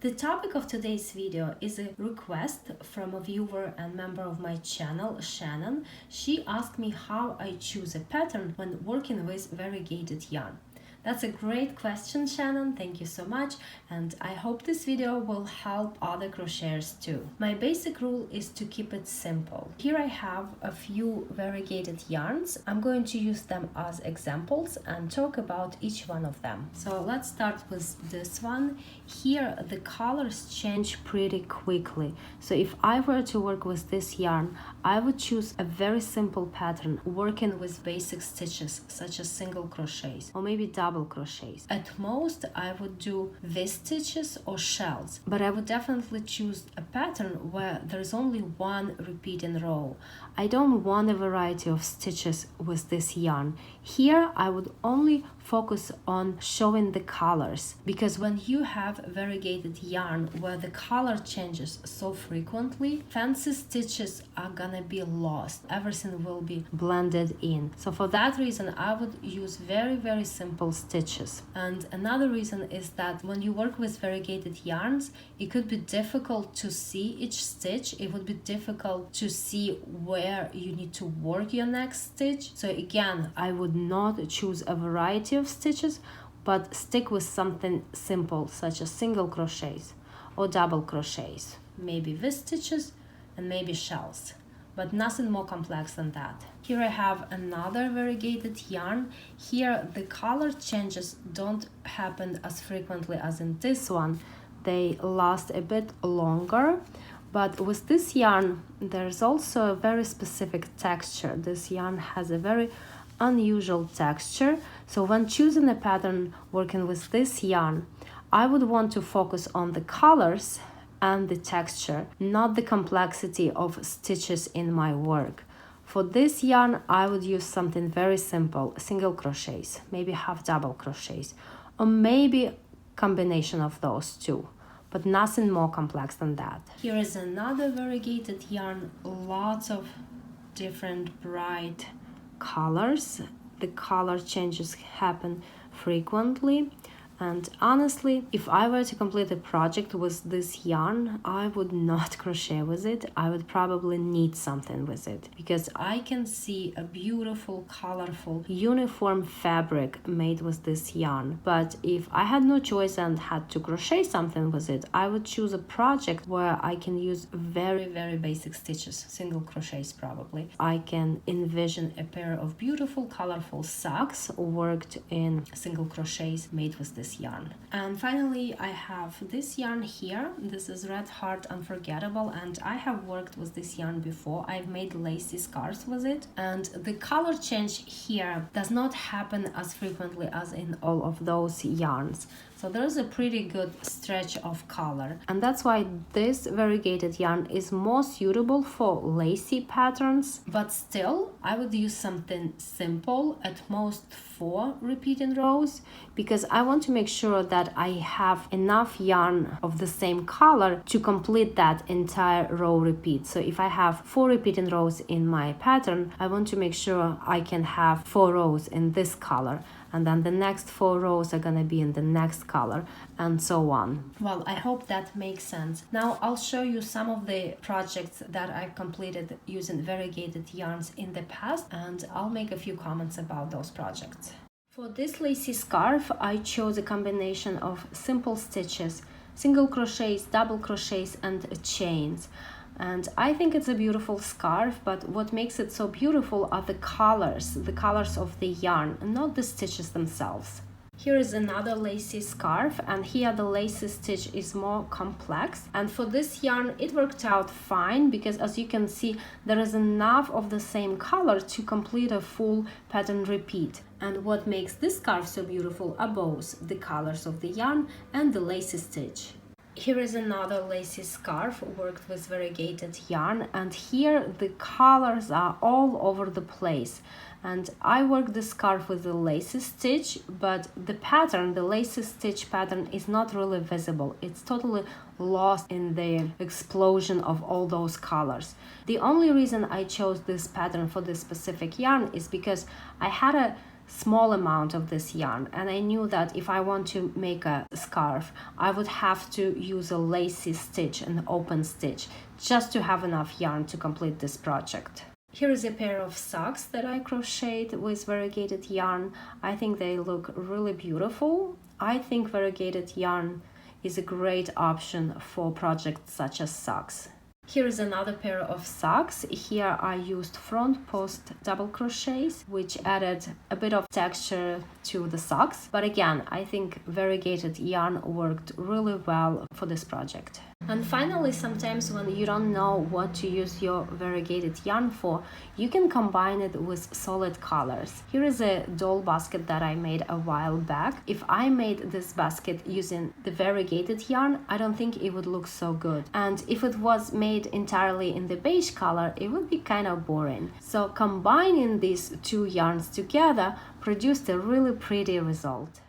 The topic of today's video is a request from a viewer and member of my channel, Shannon. She asked me how I choose a pattern when working with variegated yarn. That's a great question, Shannon. Thank you so much, and I hope this video will help other crocheters too. My basic rule is to keep it simple. Here I have a few variegated yarns. I'm going to use them as examples and talk about each one of them. So let's start with this one. Here the colors change pretty quickly. So if I were to work with this yarn, I would choose a very simple pattern working with basic stitches such as single crochets or maybe double crochets. At most I would do V-stitches or shells, but I would definitely choose a pattern where there's only one repeating row. I don't want a variety of stitches with this yarn. Here I would only focus on showing the colors, because when you have variegated yarn where the color changes so frequently, fancy stitches are gonna be lost. Everything will be blended in. So for that reason I would use very simple stitches. And another reason is that when you work with variegated yarns, it could be difficult to see each stitch. It would be difficult to see where you need to work your next stitch. So again, I would not choose a variety of stitches, but stick with something simple such as single crochets or double crochets, maybe V-stitches and maybe shells, but nothing more complex than that. Here I have another variegated yarn. Here the color changes don't happen as frequently as in this one. They last a bit longer. But with this yarn, there's also a very specific texture. This yarn has a very unusual texture. So when choosing a pattern working with this yarn, I would want to focus on the colors and the texture, not the complexity of stitches in my work. For this yarn, I would use something very simple, single crochets, maybe half double crochets, or maybe combination of those two, but nothing more complex than that. Here is another variegated yarn, lots of different bright colors. The color changes happen frequently. And honestly, if I were to complete a project with this yarn, I would not crochet with it. I would probably knit something with it, because I can see a beautiful, colorful, uniform fabric made with this yarn. But if I had no choice and had to crochet something with it, I would choose a project where I can use very basic stitches, single crochets probably. I can envision a pair of beautiful, colorful socks worked in single crochets made with this yarn. And finally, I have this yarn here. This is Red Heart Unforgettable, and I have worked with this yarn before. I've made lacy scarves with it, and the color change here does not happen as frequently as in all of those yarns. So there's a pretty good stretch of color, and that's why this variegated yarn is more suitable for lacy patterns. But still, I would use something simple, at most 4 repeating rows, because I want to make sure that I have enough yarn of the same color to complete that entire row repeat. So if I have 4 repeating rows in my pattern, I want to make sure I can have 4 rows in this color, and then the next 4 rows are gonna be in the next color, and so on. Well, I hope that makes sense. Now I'll show you some of the projects that I've completed using variegated yarns in the past, and I'll make a few comments about those projects. For this lacy scarf, I chose a combination of simple stitches, single crochets, double crochets, and chains. And I think it's a beautiful scarf, but what makes it so beautiful are the colors of the yarn, not the stitches themselves. Here is another lacy scarf, and here the lacy stitch is more complex. And for this yarn, it worked out fine, because as you can see, there is enough of the same color to complete a full pattern repeat. And what makes this scarf so beautiful are both the colors of the yarn and the lacy stitch. Here is another lacy scarf worked with variegated yarn, and here the colors are all over the place. And I worked the scarf with the lacy stitch, but the pattern, the lacy stitch pattern, is not really visible. It's totally lost in the explosion of all those colors. The only reason I chose this pattern for this specific yarn is because I had a small amount of this yarn, and I knew that if I want to make a scarf, I would have to use a lacy stitch, an open stitch, just to have enough yarn to complete this project. Here is a pair of socks that I crocheted with variegated yarn. I think they look really beautiful. I think variegated yarn is a great option for projects such as socks. Here is another pair of socks. Here I used front post double crochets, which added a bit of texture to the socks. But again, I think variegated yarn worked really well for this project. And finally, sometimes when you don't know what to use your variegated yarn for, you can combine it with solid colors. Here is a doll basket that I made a while back. If I made this basket using the variegated yarn, I don't think it would look so good. And if it was made entirely in the beige color, it would be kind of boring. So combining these two yarns together produced a really pretty result.